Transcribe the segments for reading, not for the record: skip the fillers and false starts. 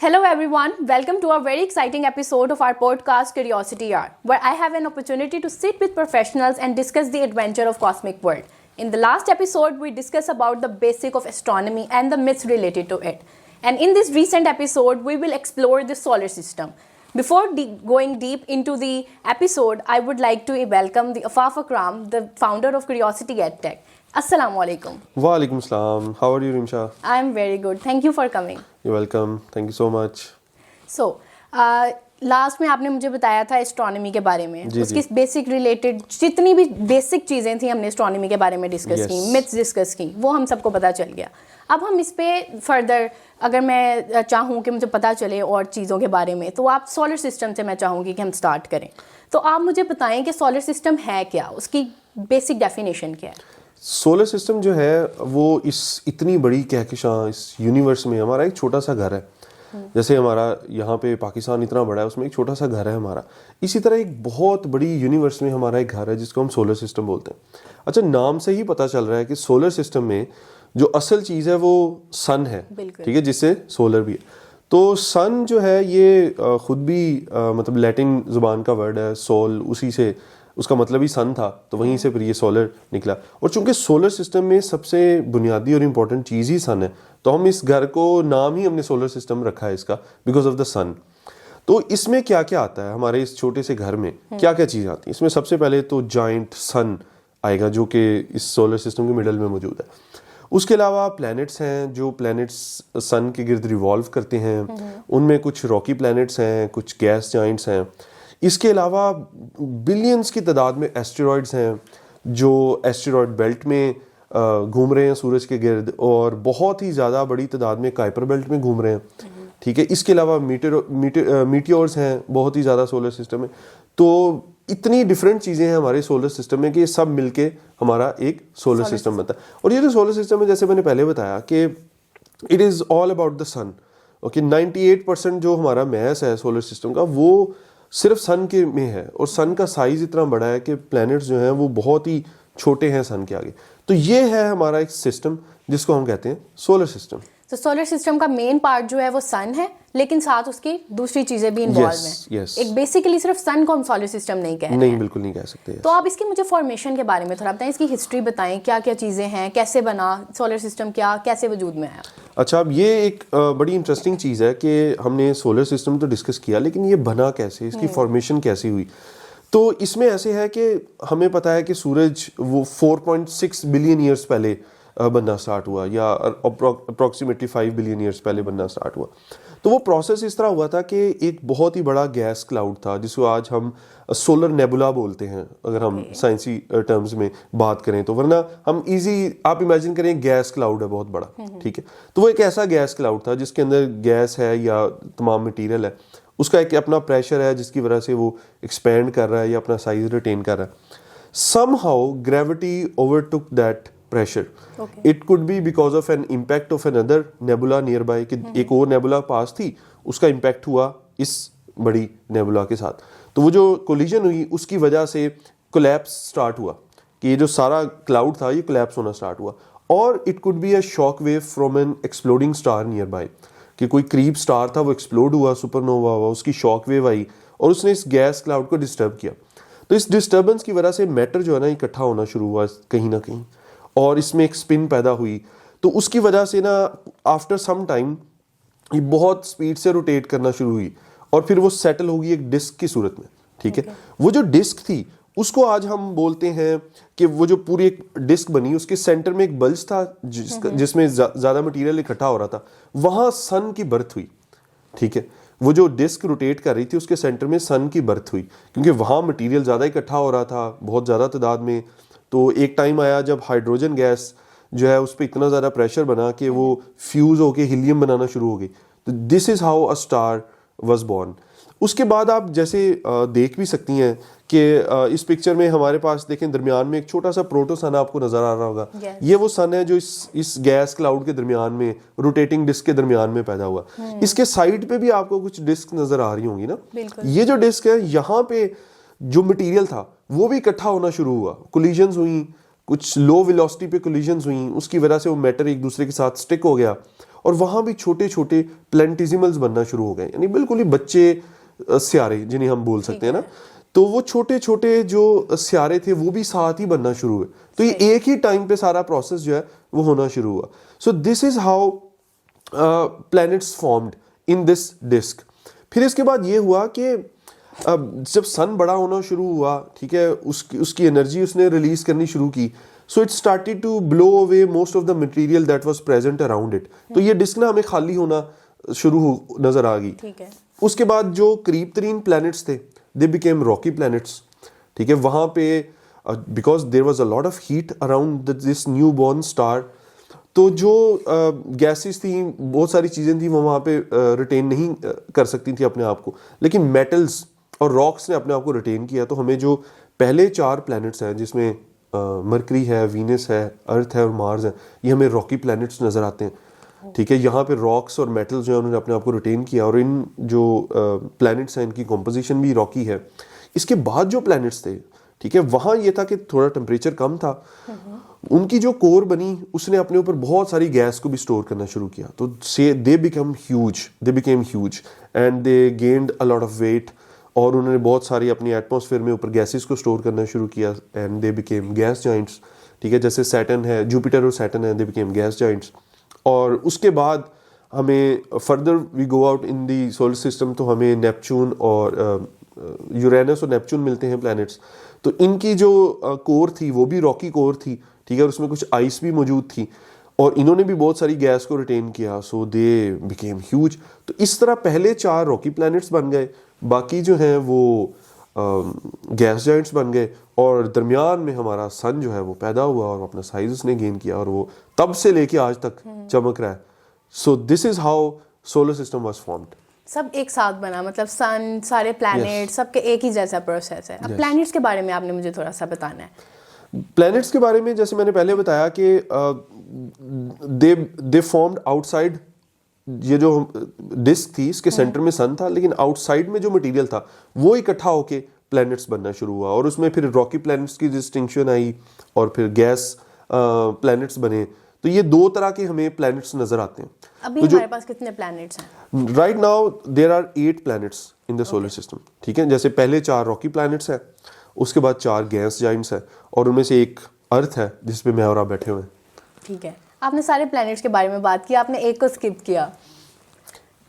Hello everyone, welcome to a very exciting episode of our podcast Curiosity Art, where I have an opportunity to sit with professionals and discuss the adventure of cosmic world. In the last episode, we discussed about the basic of astronomy and the myths related to it. And in this recent episode, we will explore the solar system. Before going deep into the episode, I would like to welcome the Afaf Akram, the founder of Curiosity EdTech. Assalamu alaikum. Wa alaikum salam. How are you, Rimsha? I am very good. Thank you for coming. You're welcome. Thank you so much. So, last में आपने मुझे बताया था astronomy के बारे में, उसकी basic related जितनी भी बेसिक चीज़ें थी हमने एस्ट्रोनॉमी के बारे में डिस्कस की, मिथ्स डिस्कस की, वो हम सबको पता चल गया. अब हम इस पे फर्दर अगर मैं चाहूँ कि मुझे पता चले और चीज़ों के बारे में, तो आप सोलर सिस्टम से मैं चाहूँगी कि हम स्टार्ट करें. तो आप मुझे बताएं कि सोलर सिस्टम है क्या, उसकी बेसिक डेफिनेशन क्या है. सोलर सिस्टम जो है वो इस इतनी बड़ी कहकशां इस यूनिवर्स में हमारा एक छोटा सा घर है. जैसे हमारा यहाँ पे पाकिस्तान इतना बड़ा है, उसमें एक छोटा सा घर है हमारा. इसी तरह एक बहुत बड़ी यूनिवर्स में हमारा एक घर है जिसको हम सोलर सिस्टम बोलते हैं. अच्छा, नाम से ही पता चल रहा है कि सोलर सिस्टम में जो असल चीज़ है वो सन है, ठीक है, जिससे सोलर भी है. तो सन जो है ये खुद भी मतलब लैटिन ज़ुबान का वर्ड है सोल, उसी से उसका मतलब ही सन था, तो वहीं से फिर ये सोलर निकला. और चूंकि सोलर सिस्टम में सबसे बुनियादी और इम्पोर्टेंट चीज़ ही सन है, तो हम इस घर को नाम ही हमने सोलर सिस्टम रखा है इसका, बिकॉज ऑफ द सन. तो इसमें क्या क्या आता है हमारे इस छोटे से घर में, क्या क्या चीज़ आती है इसमें. सबसे पहले तो जाइंट सन आएगा जो कि इस सोलर सिस्टम के मिडल में मौजूद है. उसके अलावा प्लैनेट्स हैं जो प्लैनेट्स सन के गिर्द रिवॉल्व करते हैं. उनमें कुछ रॉकी प्लैनेट्स हैं, कुछ गैस जाइंट्स हैं. इसके अलावा बिलियंस की तादाद में एस्टेरॉइड्स हैं जो एस्टेरॉइड बेल्ट में घूम रहे हैं सूरज के गिर्द, और बहुत ही ज़्यादा बड़ी तादाद में काइपर बेल्ट में घूम रहे हैं, ठीक है. इसके अलावा मीटियोर्स हैं बहुत ही ज़्यादा सोलर सिस्टम में. तो इतनी डिफरेंट चीज़ें हैं हमारे सोलर सिस्टम में कि ये सब मिलके हमारा एक सोलर सिस्टम बनता है. और ये जो सोलर सिस्टम है, जैसे मैंने पहले बताया कि it is all about the sun. Okay, 98% जो हमारा मैस है सोलर सिस्टम का वो सिर्फ सन के में है, और सन का साइज इतना बड़ा है कि प्लैनेट्स जो हैं वो बहुत ही छोटे हैं सन के आगे. तो ये है हमारा एक सिस्टम जिसको हम कहते हैं सोलर सिस्टम. तो सोलर सिस्टम का मेन पार्ट जो है वो सन है, लेकिन साथ उसकी दूसरी चीजें भी इन्वॉल्व हैं. एक बेसिकली सिर्फ सन को हम सोलर सिस्टम नहीं कह रहे हैं. नहीं, बिल्कुल नहीं कह सकते. तो आप इसकी मुझे फॉर्मेशन के बारे में थोड़ा बताएं, इसकी हिस्ट्री बताएं, क्या क्या चीजें हैं, कैसे बना सोलर सिस्टम, क्या कैसे वजूद में आया. अच्छा, अब ये एक बड़ी इंटरेस्टिंग चीज़ है कि हमने सोलर सिस्टम तो डिस्कस किया, लेकिन ये बना कैसे, इसकी फॉर्मेशन कैसी हुई. तो इसमें ऐसे है कि हमें पता है कि सूरज वो 4.6 बिलियन ईयर्स पहले बनना स्टार्ट हुआ, या अप्रॉक्सीमेटली 5 बिलियन ईयर्स पहले बनना स्टार्ट हुआ. तो वो प्रोसेस इस तरह हुआ था कि एक बहुत ही बड़ा गैस क्लाउड था जिसको आज हम सोलर नेबुला बोलते हैं अगर हम साइंसी टर्म्स में बात करें तो, वरना हम इजी आप इमेजिन करें गैस क्लाउड है बहुत बड़ा, ठीक है. तो वो एक ऐसा गैस क्लाउड था जिसके अंदर गैस है या तमाम मटीरियल है, उसका एक अपना प्रेशर है जिसकी वजह से वो एक्सपैंड कर रहा है या अपना साइज रिटेन कर रहा है. Somehow gravity overtook that pressure. It could be because of an impact of another nebula nearby, कि एक और नेबुला पास थी, उसका इम्पैक्ट हुआ इस बड़ी नेबुला के साथ. तो वो जो कोलिजन हुई उसकी वजह से कोलैप्स स्टार्ट हुआ, कि ये जो सारा क्लाउड था ये कोलैप्स होना स्टार्ट हुआ. और it could be a shock wave from an exploding star nearby, कि कोई करीब स्टार था वो एक्सप्लोड हुआ, सुपरनोवा हुआ, उसकी शॉक वेव आई और उसने इस गैस क्लाउड को डिस्टर्ब किया. तो इस डिस्टर्बेंस की वजह से मैटर जो है ना इकट्ठा होना शुरू हुआ कहीं ना कहीं, और इसमें एक स्पिन पैदा हुई. तो उसकी वजह से ना आफ्टर सम टाइम ये बहुत स्पीड से रोटेट करना शुरू हुई, और फिर वो सेटल होगी एक डिस्क की सूरत में, ठीक है. वो जो डिस्क थी उसको आज हम बोलते हैं कि वो जो पूरी एक डिस्क बनी उसके सेंटर में एक बल्ज था जिसमें ज़्यादा मटीरियल इकट्ठा हो रहा था, वहाँ सन की बर्थ हुई, ठीक है. वो जो डिस्क रोटेट कर रही थी उसके सेंटर में सन की बर्थ हुई, क्योंकि वहाँ मटीरियल ज़्यादा इकट्ठा हो रहा था बहुत ज़्यादा तादाद में. तो एक टाइम आया जब हाइड्रोजन गैस जो है उस पर इतना ज़्यादा प्रेशर बना कि वो फ्यूज़ होके हीलियम बनाना शुरू हो गई. तो this is how a star was born. उसके बाद आप जैसे देख भी सकती हैं कि इस पिक्चर में हमारे पास देखें दरमियान में एक छोटा सा प्रोटो सन आपको नज़र आ रहा होगा. ये वो सन है जो इस गैस क्लाउड के दरमियान में रोटेटिंग डिस्क के दरमियान में पैदा हुआ. इसके साइड पे भी आपको कुछ डिस्क नज़र आ रही होंगी ना. ये जो डिस्क है यहाँ पे जो मटीरियल था वो भी इकट्ठा होना शुरू हुआ, कोलिजन्स हुई, कुछ लो वेलोसिटी पे कोलिजन्स हुई, उसकी वजह से वो मैटर एक दूसरे के साथ स्टिक हो गया और वहां भी छोटे छोटे प्लेनेटिसिमल्स बनना शुरू हो गए, यानी बिल्कुल ही बच्चे सियारे जिन्हें हम बोल सकते हैं ना। तो वो छोटे छोटे जो सियारे थे वो भी साथ ही बनना शुरू हुए। तो ये एक ही टाइम पे सारा प्रोसेस जो है वो होना शुरू हुआ। So this is how planets formed in this disc. फिर इसके बाद ये हुआ कि जब सन बड़ा होना शुरू हुआ, ठीक है, उसकी एनर्जी उसने रिलीज करनी शुरू की, so it started to blow away most of the material that was present around it. तो ये डिस्क ना हमें खाली होना शुरू नजर आ गई। ठीक है। उसके बाद जो करीब तरीन प्लैनेट्स थे दे बिकेम रॉकी प्लैनेट्स, ठीक है। वहां पे because there was a lot of heat around this newborn star, तो जो गैसेस थी, बहुत सारी चीजें थी वो वहां पे रिटेन नहीं कर सकती थी अपने आप को, लेकिन मेटल्स और रॉक्स ने अपने आप को रिटेन किया। तो हमें जो पहले 4 प्लैनेट्स हैं जिसमें मरकरी है, वीनस है, अर्थ है और मार्स है, ये हमें रॉकी प्लैनेट्स नजर आते हैं, ठीक है। यहाँ पे रॉक्स और मेटल्स जो है उन्होंने अपने आप को रिटेन किया, और इन जो प्लैनेट्स हैं इनकी कॉम्पोजिशन भी रॉकी है। इसके बाद जो प्लैनेट्स थे, ठीक है, वहाँ ये था कि थोड़ा टेम्परेचर कम था, उनकी जो कोर बनी उसने अपने ऊपर बहुत सारी गैस को भी स्टोर करना शुरू किया। तो से they became huge and they gained a lot of weight, और उन्होंने बहुत सारी अपनी एटमॉस्फेयर में ऊपर गैसेस को स्टोर करना शुरू किया, and they became gas Giants, ठीक है। जैसे सैटर्न है, जुपिटर और सैटर्न है, दे बिकेम गैस जाइंट्स। और उसके बाद हमें further we go out in the solar system, तो हमें नेपच्यून और यूरेनस और नेपच्यून मिलते हैं प्लैनेट्स। तो इनकी जो कोर थी वो भी रॉकी कोर थी, ठीक है, और उसमें कुछ आइस भी मौजूद थी, और इन्होंने भी बहुत सारी गैस को रिटेन किया, सो दे बिकेम ह्यूज। तो इस तरह पहले 4 रॉकी प्लैनेट्स बन गए, बाकी जो हैं वो गैस जाइंट्स बन गए, और दरमियान में हमारा सन जो है वो पैदा हुआ और अपना साइज उसने गेन किया, और वो तब से लेके आज तक चमक रहा है। सो this is how solar system was formed. सब एक साथ बना, मतलब सन, सारे प्लैनेट, सबके एक ही जैसा प्रोसेस है। अब प्लैनेट्स के बारे में आपने मुझे थोड़ा सा बताना है। प्लैनेट्स के बारे में जैसे मैंने पहले बताया कि दे फॉर्म्ड आउटसाइड, ये जो डिस्क थी इसके सेंटर में सन था, लेकिन आउटसाइड में जो मटेरियल था वो इकट्ठा होके प्लैनेट्स बनना शुरू हुआ, और उसमें फिर रॉकी प्लैनेट्स की डिस्टिंक्शन आई, और फिर गैस प्लैनेट्स बने। तो ये 2 तरह के हमें प्लैनेट्स नजर आते हैं। अभी तो हमारे पास कितने प्लैनेट्स हैं? Right now there are 8 planets in the solar system, ठीक है। जैसे पहले 4 रॉकी प्लैनेट्स हैं, उसके बाद 4 गैस जाइंट्स हैं, और उनमें से एक अर्थ है जिसपे मैं और आप बैठे हुए हैं। ठीक है, आपने सारे प्लैनेट्स के बारे में बात की, आपने एक को स्किप किया।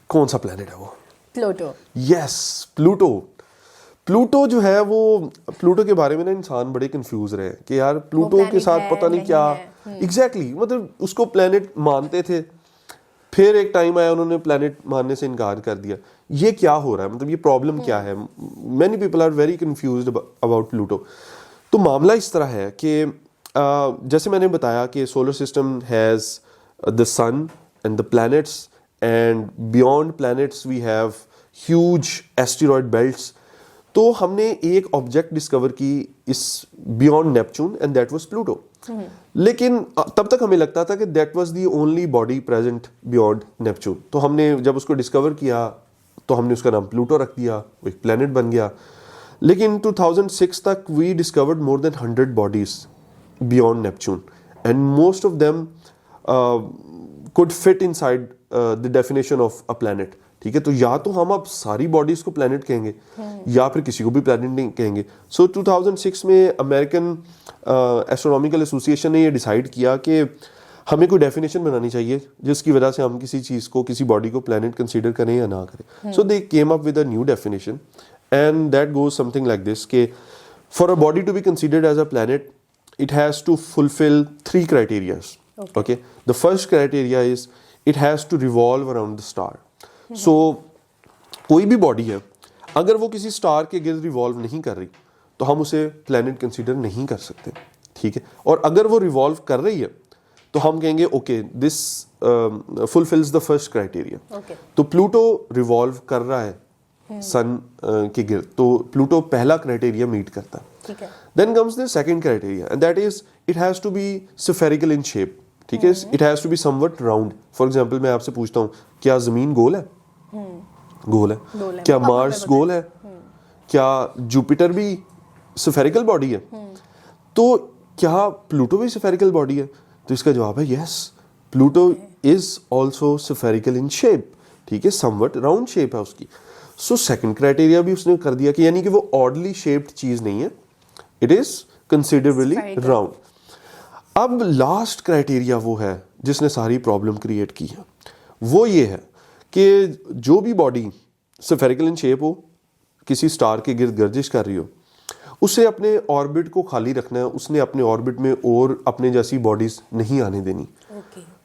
कौन सा प्लैनेट है वो? प्लूटो। यस, प्लूटो जो है वो, प्लूटो के बारे में ना इंसान बड़े कंफ्यूज रहे कि यार प्लूटो के साथ पता नहीं क्या एग्जैक्टली मतलब उसको प्लैनेट मानते थे, फिर एक टाइम आया उन्होंने प्लैनेट मानने से इनकार कर दिया। ये क्या हो रहा है, मतलब ये प्रॉब्लम क्या है? Many people are very confused about Pluto. तो मामला इस तरह है कि जैसे मैंने बताया कि solar system has the sun and the planets, and beyond planets we have huge asteroid belts. तो हमने एक ऑब्जेक्ट डिस्कवर की इस beyond Neptune, and that was Pluto. लेकिन तब तक हमें लगता था कि that was the only body present beyond Neptune. तो हमने जब उसको डिस्कवर किया तो हमने उसका नाम प्लूटो रख दिया, वो एक प्लैनेट बन गया। लेकिन 2006 तक we discovered more than 100 bodies beyond Neptune, and most of them could fit inside the definition of a planet. ठीक है, तो या तो हम अब सारी बॉडीज को प्लैनेट कहेंगे या फिर किसी को भी प्लैनेट नहीं कहेंगे। सो 2006 में अमेरिकन एस्ट्रोनॉमिकल एसोसिएशन ने ये डिसाइड किया कि हमें कोई डेफिनेशन बनानी चाहिए जिसकी वजह से हम किसी चीज़ को, किसी बॉडी को प्लैनेट कंसीडर करें या ना करें। So they came up with a new definition, and that goes something like this कि for a body to be considered as a planet it has to fulfill 3 criteria. Okay. The first criteria is it has to revolve around the star. So कोई भी body है अगर वो किसी star के गिर्द revolve नहीं कर रही तो हम उसे प्लैनेट कंसीडर नहीं कर सकते। ठीक है, और अगर वो रिवॉल्व कर रही है तो हम कहेंगे okay this fulfils the first criteria. तो प्लूटो रिवॉल्व कर रहा है सन के गिर्द, तो प्लूटो पहला क्राइटेरिया मीट करता है। Then comes the second criteria, and that is it has to be spherical in shape. ठीक है, it has to be somewhat round. For example, मैं आपसे पूछता हूँ क्या जमीन गोल है? गोल है। क्या मार्स गोल है? क्या जुपिटर भी स्फेरिकल बॉडी है? तो क्या प्लूटो भी स्फेरिकल बॉडी है? तो इसका जवाब है yes, Pluto is also spherical in shape, ठीक है, समवट राउंड शेप है उसकी। सो सेकंड क्राइटेरिया भी उसने कर दिया कि यानी कि वो ऑडली शेप्ड चीज नहीं है, it is considerably Spherical. Round. अब लास्ट क्राइटेरिया वो है जिसने सारी प्रॉब्लम क्रिएट की है, वो ये है कि जो भी बॉडी स्फेरिकल इन शेप हो, किसी स्टार के गिर्द गर्दिश कर रही हो, उसे अपने ऑर्बिट को खाली रखना है, उसने अपने ऑर्बिट में और अपने जैसी बॉडीज नहीं आने देनी।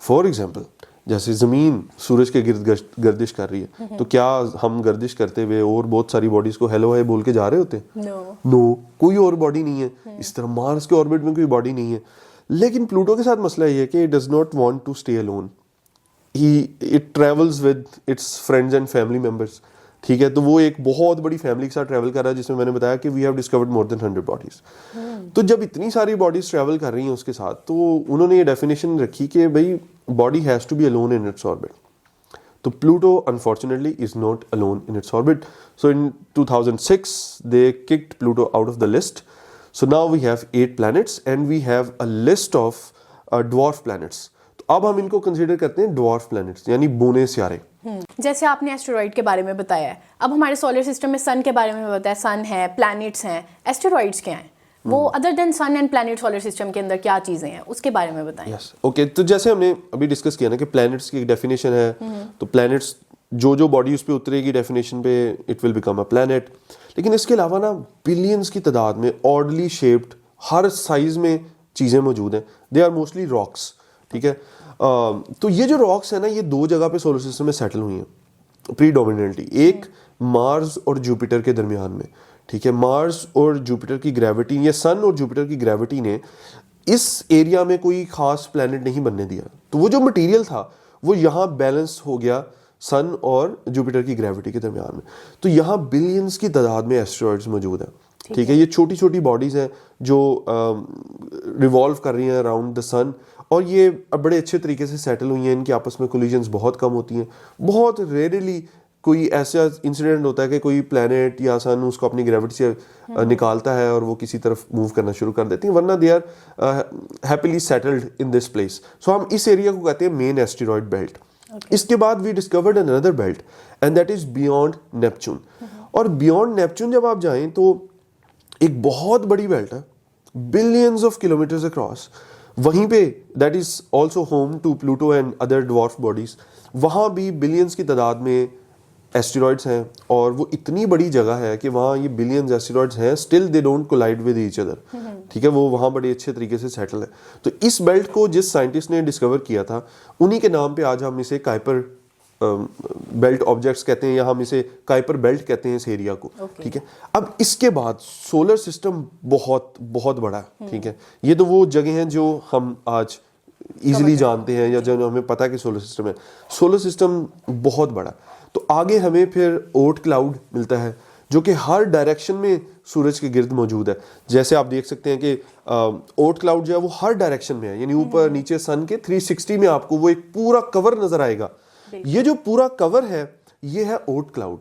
फॉर एग्जाम्पल, जैसे ज़मीन सूरज के गिर्द गर्दिश कर रही है, तो क्या हम गर्दिश करते हुए और बहुत सारी बॉडीज को हेलो है बोल के जा रहे होते? नो, कोई और बॉडी नहीं है। इस तरह मार्स के ऑर्बिट में कोई बॉडी नहीं है। लेकिन प्लूटो के साथ मसला ये है कि it does not want to stay alone, it travels with its friends and family members, ठीक है। तो वो एक बहुत बड़ी फैमिली के साथ ट्रैवल कर रहा है, जिसमें मैंने बताया कि we have discovered more than 100 bodies. तो जब इतनी सारी बॉडीज ट्रैवल कर रही हैं उसके साथ, तो उन्होंने ये डेफिनेशन रखी कि भाई body has to be alone in its orbit. तो Pluto unfortunately is not alone in its orbit. So in 2006 they kicked Pluto out of the list. So now we have 8 planets and we have a list of dwarf planets। तो अब हम इनको consider करते हैं dwarf planets, यानी बूने सियारे। जैसे आपने एस्टेरॉइड के बारे में बताया है, अब हमारे सोलर सिस्टम में सन के बारे में बताया, सन है, प्लैनेट्स हैं, एस्टेरॉइड्स क्या हैं? वो other than sun and planet solar system के अंदर क्या चीजें हैं, उसके बारे में बताएं। Yes, okay. तो जैसे हमने अभी डिस्कस किया ना कि प्लैनेट्स की एक डेफिनेशन है, तो प्लैनेट्स जो बॉडी उस पर उतरेगी डेफिनेशन पे, it will become a planet. लेकिन इसके अलावा ना बिलियंस की तादाद में ऑडली शेप्ड हर साइज में चीज़ें मौजूद हैं। दे आर मोस्टली रॉक्स, ठीक है। तो ये जो रॉक्स है ना, ये 2 जगह पे सोलर सिस्टम में सेटल हुई हैं प्रीडोमिनेंटली, एक मार्स और जुपिटर के दरमियान में, ठीक है। मार्स और जुपिटर की ग्रेविटी, या सन और जुपिटर की ग्रेविटी ने इस एरिया में कोई खास प्लैनेट नहीं बनने दिया। तो वो जो मटेरियल था वो यहाँ बैलेंस हो गया सन और जुपिटर की ग्रेविटी के दरमियान में। तो यहाँ बिलियंस की तादाद में एस्टेरॉइड्स मौजूद हैं, ठीक है। ये छोटी छोटी बॉडीज हैं जो रिवॉल्व कर रही हैं अराउंड द सन, और ये बड़े अच्छे तरीके से सेटल हुई हैं। इनकी आपस में कोलिजन्स बहुत कम होती हैं। बहुत रेयरली कोई ऐसा इंसिडेंट होता है कि कोई प्लैनेट या सन उसको अपनी ग्रेविटी से निकालता है और वो किसी तरफ मूव करना शुरू कर देती हैं, वरना they are happily settled in this place. So हम इस एरिया को कहते हैं मेन एस्टेरॉइड बेल्ट। इसके बाद we discovered another belt and that is beyond Neptune. और बियॉन्ड नेपच्यून जब आप जाएं तो एक बहुत बड़ी बेल्ट है, बिलियंस ऑफ किलोमीटर्स अक्रॉस। वहीं पे that is also home to Pluto and other dwarf bodies. वहाँ भी बिलियंस की तादाद में एस्टेरॉइड्स हैं, और वो इतनी बड़ी जगह है कि वहाँ ये बिलियंस एस्टेरॉइड्स हैं, still they don't collide with each other, ठीक है। वो वहाँ बड़े अच्छे तरीके से सेटल है। तो इस बेल्ट को जिस साइंटिस्ट ने डिस्कवर किया था, उन्हीं के नाम पे आज हम इसे काइपर बेल्ट ऑब्जेक्ट्स कहते हैं, या हम इसे काइपर बेल्ट कहते हैं इस एरिया को, ठीक है। अब इसके बाद सोलर सिस्टम बहुत बहुत बड़ा है, ठीक है। ये तो वो जगह हैं जो हम आज इजीली जानते हैं, या जो हमें पता है कि सोलर सिस्टम है। सोलर सिस्टम बहुत बड़ा। तो आगे हमें फिर ओट क्लाउड मिलता है, जो कि हर डायरेक्शन में सूरज के गिर्द मौजूद है। जैसे आप देख सकते हैं कि ओट क्लाउड जो है वो हर डायरेक्शन में है, यानी ऊपर नीचे सन के 360 में आपको वो एक पूरा कवर नजर आएगा। ये जो पूरा कवर है ये है ओट क्लाउड।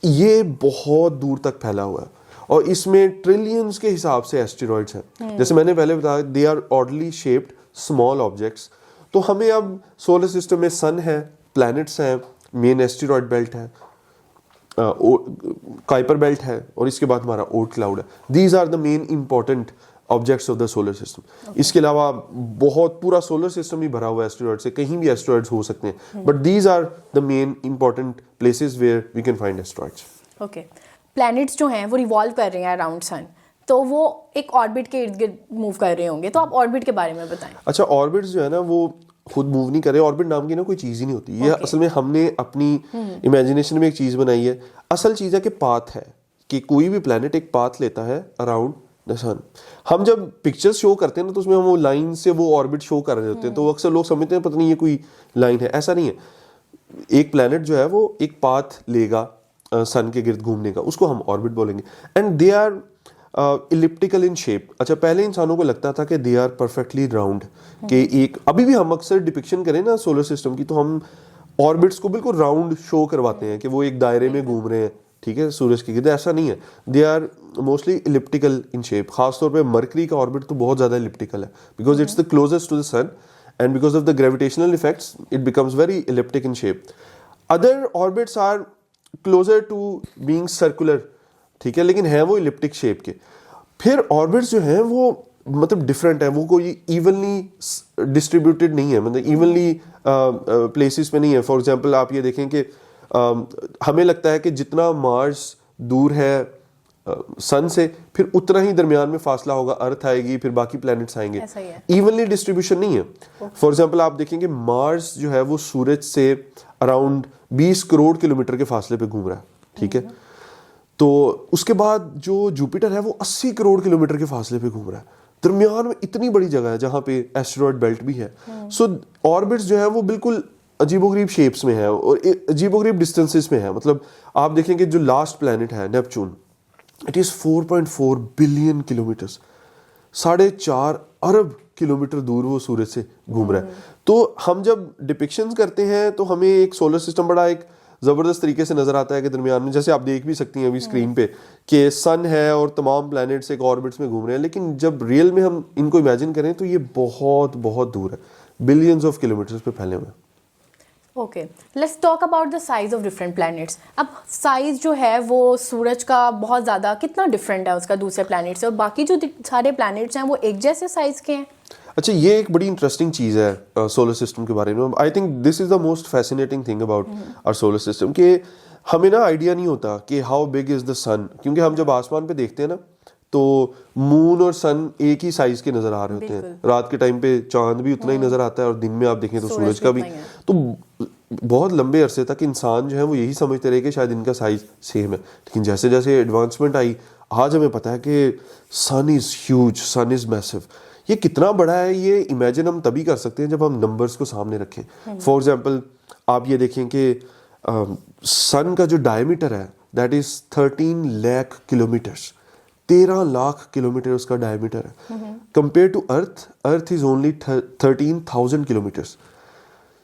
ये बहुत दूर तक फैला हुआ है, और इसमें ट्रिलियंस के हिसाब से एस्टेरॉइड्स हैं। जैसे मैंने पहले बताया, they are oddly shaped small objects. तो हमें अब सोलर सिस्टम में सन है, प्लैनेट्स हैं, मेन एस्टेरॉइड बेल्ट है, काइपर बेल्ट है, और इसके बाद हमारा ओट क्लाउड है। These are the main important objects of the solar system. इसके अलावा बहुत पूरा सोलर सिस्टम ही भरा हुआ है एस्टेरॉइड से, कहीं भी एस्टेरॉइड्स हो सकते हैं, but these are the main important places where we can find asteroids. Okay, planets जो हैं वो रिवॉल्व कर रहे हैं अराउंड सन, तो वो एक ऑर्बिट के इर्द गिर्द मूव कर रहे होंगे। तो आप ऑर्बिट के बारे में बताएं। अच्छा, ऑर्बिट्स जो है ना वो खुद मूव नहीं कर रहे। ऑर्बिट नाम की ना कोई चीज़ ही नहीं होती। ये असल में हमने अपनी इमेजिनेशन में एक चीज़ बनाई है। असल चीज़ है कि पाथ है, कि कोई भी प्लैनेट एक पाथ लेता है अराउंड द सन। हम जब पिक्चर्स शो करते हैं ना, तो उसमें हम वो लाइन से वो ऑर्बिट शो कर रहे होते हैं, तो अक्सर लोग समझते हैं पता नहीं ये कोई लाइन है। ऐसा नहीं है। एक प्लैनेट जो है वो एक पाथ लेगा सन के गिर्द घूमने का, उसको हम ऑर्बिट बोलेंगे। And they are elliptical in shape. अच्छा, पहले इंसानों को लगता था कि दे आर परफेक्टली राउंड, कि एक अभी भी हम अक्सर डिपिक्शन करें ना सोलर सिस्टम की, तो हम ऑर्बिट्स को बिल्कुल राउंड शो करवाते हैं कि वो एक दायरे में घूम रहे हैं, ठीक है, सूरज की गिर्द। ऐसा नहीं है, they are mostly elliptical in shape. खासतौर पे मरकरी का ऑर्बिट तो बहुत ज़्यादा इलिप्टिकल है, because it's the closest to the sun and because of the gravitational effects it becomes very elliptic in shape. Other orbits are closer to being circular, ठीक है, लेकिन हैं वो elliptic shape के. फिर orbits जो हैं वो मतलब डिफरेंट है, वो कोई इवनली डिस्ट्रीब्यूटेड नहीं है, मतलब इवनली प्लेसेस में नहीं है. फॉर एग्जांपल आप ये देखें कि हमें लगता है कि जितना मार्स दूर है सन से, फिर उतना ही दरमियान में फासला होगा, अर्थ आएगी, फिर बाकी प्लैनेट्स आएंगे. इवनली डिस्ट्रीब्यूशन नहीं है. फॉर एग्जांपल आप देखेंगे मार्स जो है वो सूरज से अराउंड 20 करोड़ किलोमीटर के फासले पे घूम रहा है, ठीक है. तो उसके बाद जो जुपिटर है वो 80 करोड़ किलोमीटर के फासले पे घूम रहा है. दरमियान में इतनी बड़ी जगह है जहां पे एस्टेरॉयड बेल्ट भी है. सो ऑर्बिट्स जो है वो बिल्कुल अजीबोगरीब शेप्स में है और अजीबोगरीब डिस्टेंसेस में है. मतलब आप देखेंगे जो लास्ट प्लैनेट है Neptune, it is 4.4 billion kilometres, 4.5 Arab kilometre दूर वो सूरज से घूम रहा है. तो हम जब डिपिक्शंस करते हैं तो हमें एक सोलर सिस्टम बड़ा एक जबरदस्त तरीके से नजर आता है कि दरमियान में, जैसे आप देख भी सकती हैं अभी स्क्रीन पे कि सन है और तमाम प्लैनेट्स एक ऑर्बिट्स में घूम रहे हैं. लेकिन जब रियल में हम इनको इमेजिन करें तो ये बहुत बहुत दूर है, बिलियंस ऑफ किलोमीटर्स पे फैले हुए हैं. Okay, let's talk about the size of different planets. अब साइज जो है वो सूरज का बहुत ज़्यादा कितना डिफरेंट है उसका दूसरे प्लैनेट से, और बाकी जो सारे प्लैनेट्स हैं वो एक जैसे साइज के हैं? अच्छा, ये एक बड़ी इंटरेस्टिंग चीज़ है सोलर सिस्टम के बारे में. I think this is the most fascinating thing about our solar system, कि हमें ना आइडिया नहीं होता कि how big is the sun. क्योंकि हम जब आसमान पे देखते हैं ना तो मून और सन एक ही साइज के नज़र आ रहे होते हैं. रात के टाइम पे चांद भी उतना ही नज़र आता है और दिन में आप देखें तो सूरज का भी. तो बहुत लंबे अरसे तक इंसान जो है वो यही समझते रहे कि शायद इनका साइज सेम है. लेकिन जैसे जैसे एडवांसमेंट आई, आज हमें पता है कि sun is huge, sun is massive. ये कितना बड़ा है ये इमेजिन हम तभी कर सकते हैं जब हम नंबर्स को सामने रखें. फॉर एग्जांपल आप ये देखें कि सन का जो डायमीटर है that is 13 lakh kilometres, 13 lakh kilometre उसका डायमीटर है. Compare to earth, earth is only 13,000 kilometres.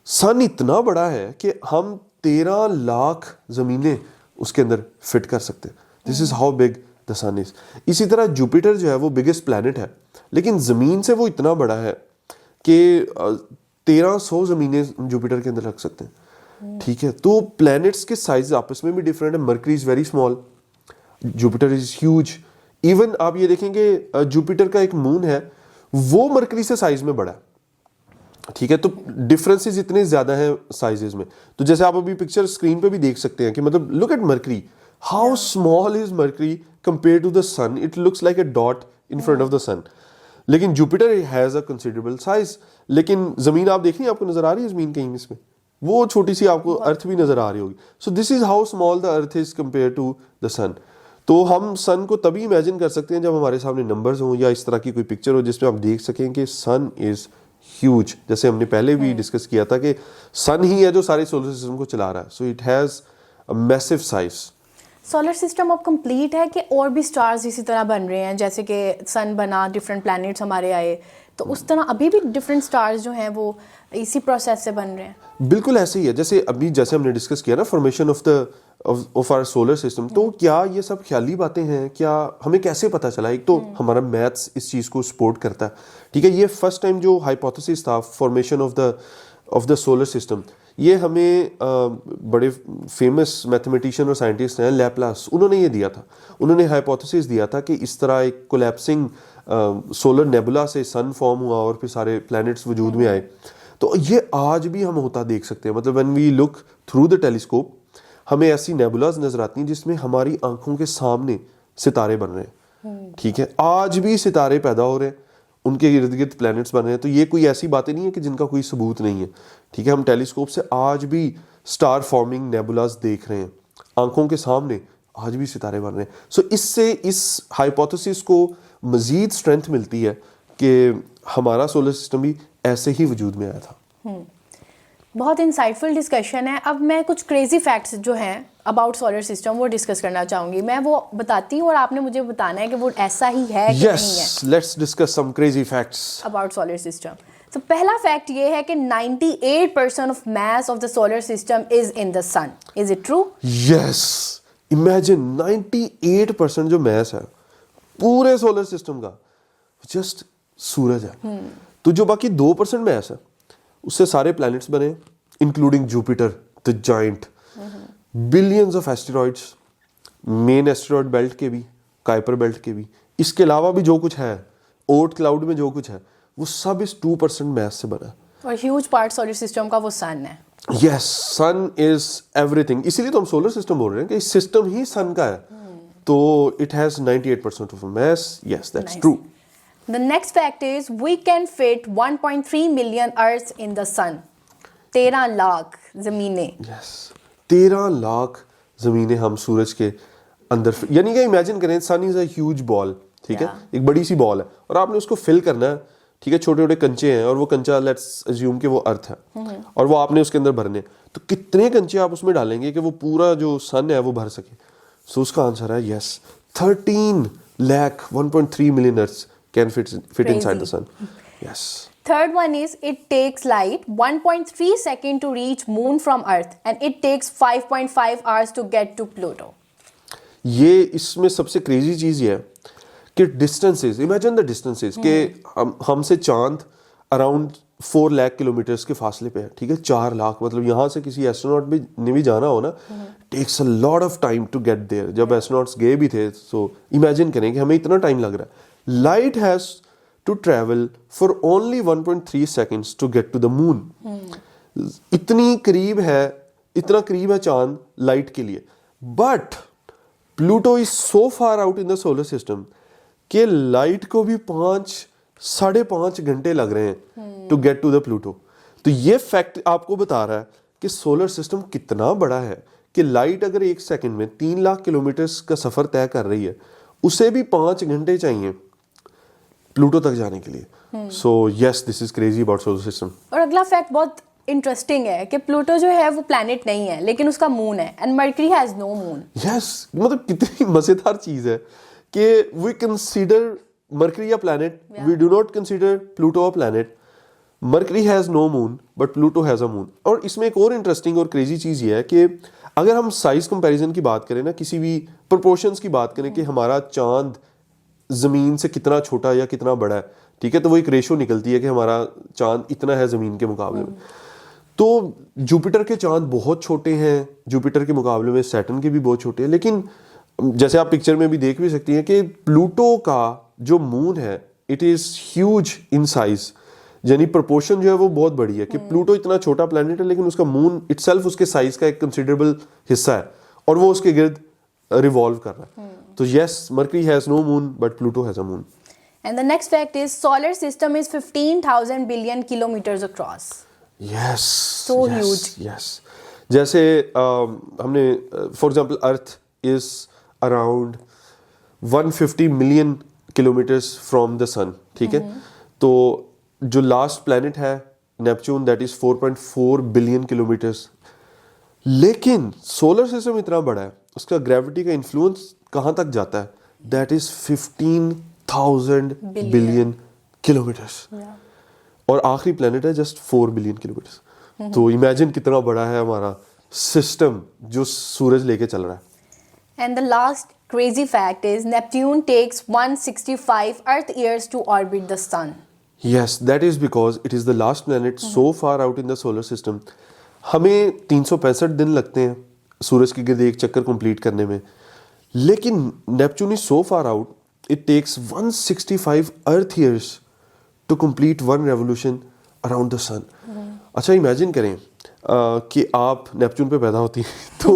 Sun इतना बड़ा है कि हम 13 लाख जमीनें उसके अंदर फिट कर सकते हैं. This is how big the sun is. इसी तरह जुपिटर जो है वो बिगेस्ट प्लैनेट है, लेकिन जमीन से वो इतना बड़ा है कि 1300 जमीनें जुपिटर के अंदर रख सकते हैं, ठीक है. तो प्लैनेट्स के साइज आपस में भी डिफरेंट है. Mercury is very small, Jupiter is huge. Even आप ये देखेंगे जुपिटर का एक मून है वो मरकरी से साइज में बड़ा है, ठीक है. तो डिफरेंसेस इतने ज्यादा हैं साइजेस में. तो जैसे आप अभी पिक्चर स्क्रीन पे भी देख सकते हैं कि मतलब look at Mercury, how small is Mercury compare to the sun. It looks like a dot in front of the sun. लेकिन Jupiter has a considerable size. लेकिन जमीन आप देख रही हैं, आपको नजर आ रही है जमीन कहीं इसमें, वो छोटी सी आपको अर्थ भी नजर आ रही होगी. So this is how small the earth is compare to the sun. तो हम सन को तभी इमेजिन कर सकते हैं जब हमारे सामने नंबर्स हों या इस तरह की कोई पिक्चर हो जिसमें आप देख सकें कि सन इज ह्यूज. जैसे हमने पहले भी डिस्कस किया था कि सन ही है जो सारे सोलर सिस्टम को चला रहा है. So it has a massive size. Solar system अब कंप्लीट है कि और भी स्टार्स इसी तरह बन रहे हैं, जैसे कि सन बना, डिफरेंट प्लैनेट्स हमारे आए, तो उस तरह अभी भी डिफरेंट स्टार्स जो हैं वो इसी प्रोसेस से बन रहे हैं? बिल्कुल ऐसे ही है. जैसे हमने डिस्कस किया ना formation of our solar system. तो क्या ये सब ख्याली बातें हैं? क्या हमें कैसे पता चला? एक तो हमारा मैथ्स इस चीज़ को सपोर्ट करता है, ठीक है. ये फर्स्ट टाइम जो हाइपोथेसिस था formation of the solar system, ये हमें बड़े फेमस मैथमेटिशियन और साइंटिस्ट हैं लैप्लास, उन्होंने ये दिया था. उन्होंने हाइपोथेसिस दिया था कि इस तरह एक कोलैप्सिंग सोलर नेबुला से सन फॉर्म हुआ और फिर सारे प्लैनेट्स वजूद में आए. तो ये आज भी हम होता देख सकते हैं. मतलब when we look through the telescope हमें ऐसी नेबुलाज नजर आती हैं जिसमें हमारी आंखों के सामने सितारे बन रहे हैं, ठीक है. आज भी सितारे पैदा हो रहे हैं, उनके इर्द गिर्द प्लैनेट्स बन रहे हैं. तो ये कोई ऐसी बातें नहीं है कि जिनका कोई सबूत नहीं है, ठीक है. हम टेलीस्कोप से आज भी स्टार फॉर्मिंग नेबुलाज देख रहे हैं, आंखों के सामने आज भी सितारे बन रहे हैं. सो इससे इस हाइपोथेसिस को मजीद स्ट्रेंथ मिलती है कि हमारा सोलर सिस्टम भी ऐसे ही वजूद में आया था. बहुत इंसाइटफुल डिस्कशन है. अब मैं कुछ क्रेजी फैक्ट्स जो हैं अबाउट सोलर सिस्टम वो डिस्कस करना चाहूंगी. मैं वो बताती हूँ और आपने मुझे बताना है कि वो ऐसा ही है कि नहीं है. Let's discuss some crazy facts about solar system. तो पहला फैक्ट ये है कि 98% of mass of the solar system is in the sun. Is it true? Yes. Imagine 98% जो मास है पूरे सोलर सिस्टम का जस्ट सूरज है. तो जो बाकी 2% मास है उससे सारे प्लैनेट्स बने, including Jupiter the giant, billions of asteroids, main asteroid belt के भी, काइपर बेल्ट के भी, इसके अलावा भी जो कुछ है, ओर्ट क्लाउड में जो कुछ है, वो सब इस 2% मैस से बना है। और ह्यूज पार्ट सोलर सिस्टम का वो सन है। Yes, sun is everything. इसीलिए तो हम सोलर सिस्टम बोल रहे हैं कि सिस्टम ही सन का है। तो it has 98% of mass. Yes, that's true. The next fact is we can fit 1.3 million Earths in the sun. 13 lakh ज़मीनें। Yes, 13 लाख ज़मीनें हम सूरज के अंदर, यानी कि इमेजिन करें सन इज अ ह्यूज बॉल, ठीक है, एक बड़ी सी बॉल है और आपने उसको फिल करना है, ठीक है, छोटे छोटे कंचे हैं और वो कंचा लेट्स अज्यूम कि वो अर्थ है और वो आपने उसके अंदर भरने, तो कितने कंचे आप उसमें डालेंगे कि वो पूरा जो सन है वो भर सके? सो उसका आंसर है yes, 13 lakh 1.3 million Earths can fit inside the sun. Yes. Third one is it takes light 1.3 seconds to reach moon from Earth and it takes 5.5 hours to get to Pluto. ये इसमें सबसे क्रेजी चीज ये है कि distances, imagine the distances के हमसे चांद अराउंड 4 लाख किलोमीटर्स के फासले पे है, ठीक है, 4 लाख, मतलब यहाँ से किसी एस्ट्रोनॉट भी ने भी जाना हो ना, takes a lot of time to get there. जब एस्ट्रोनॉट्स गए भी थे, सो इमेजिन करें कि हमें इतना टाइम लग रहा है। Light has to travel for only 1.3 seconds to get to the moon. इतनी करीब है, इतना करीब है चांद लाइट के लिए, but Pluto is so far out in the solar system कि लाइट को भी 5-5.5 घंटे लग रहे हैं to get to the Pluto. तो ये फैक्ट आपको बता रहा है कि सोलर सिस्टम कितना बड़ा है कि लाइट अगर 1 सेकंड में 3 लाख किलोमीटर का सफर तय कर रही है, उसे भी 5 घंटे चाहिए प्लूटो तक जाने के लिए। सो yes, this is crazy about solar system. और अगला फैक्ट बहुत इंटरेस्टिंग है कि प्लूटो जो है वो प्लैनेट नहीं है लेकिन उसका मून है and Mercury has no moon. Yes, मतलब कितनी मजेदार चीज है कि we consider Mercury a planet, we do not consider Pluto a planet. Mercury has no moon but Pluto has a moon. और इसमें एक और इंटरेस्टिंग और क्रेजी चीज ये है कि अगर हम साइज कंपैरिजन की बात करें ना, किसी भी प्रोपोर्शंस की बात करें कि हमारा चांद जमीन से कितना छोटा या कितना बड़ा है, ठीक है, तो वो एक रेशो निकलती है कि हमारा चांद इतना है जमीन के मुकाबले में। तो जुपिटर के चांद बहुत छोटे हैं, जुपिटर के मुकाबले में सैटर्न के भी बहुत छोटे हैं, लेकिन जैसे आप पिक्चर में भी देख भी सकती हैं कि प्लूटो का जो मून है it is huge in size, यानी प्रोपोर्शन जो है वो बहुत बड़ी है कि प्लूटो इतना छोटा प्लैनेट है लेकिन उसका मून इटसेल्फ उसके साइज का एक कंसिडरेबल हिस्सा है और वो उसके गिर्द रिवॉल्व कर रहा है। तो yes, Mercury has no moon but Pluto has a moon. And the next fact is solar system is 15,000 billion kilometres across. Yes, So huge. Yes, जैसे हमने for example earth is around 150 million kilometres from the sun, ठीक है, तो जो last planet है Neptune that is 4.4 billion kilometres. लेकिन solar system इतना बड़ा है, उसका ग्रेविटी का इन्फ्लुएंस कहाँ तक जाता है, दैट इज 15,000 बिलियन किलोमीटर्स। और आखिरी प्लेनेट है जस्ट 4 बिलियन किलोमीटर। तो इमेजिन कितना बड़ा है हमारा सिस्टम जो सूरज लेके चल रहा है। And the last crazy fact is Neptune takes 165 Earth years to orbit the sun. Yes, that is because it is the last planet so far out in the solar system. हमें 365 दिन लगते हैं सूरज के गिर्द एक चक्कर कंप्लीट करने में, लेकिन Neptune is so far out it takes 165 earth years to complete one revolution around the sun. अच्छा, इमेजिन करें कि आप नेपच्यून पे पैदा होती हैं तो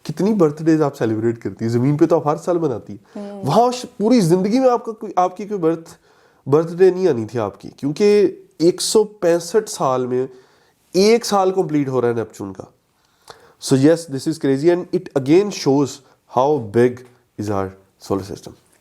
कितनी बर्थडेज आप सेलिब्रेट करती है। ज़मीन पे तो आप हर साल मनाती है, वहाँ पूरी ज़िंदगी में आपकी कोई बर्थडे नहीं आनी थी आपकी, क्योंकि 165 साल में एक साल कंप्लीट हो रहा है नेपच्यून का। So yes, this is crazy and it again shows how big is our solar system.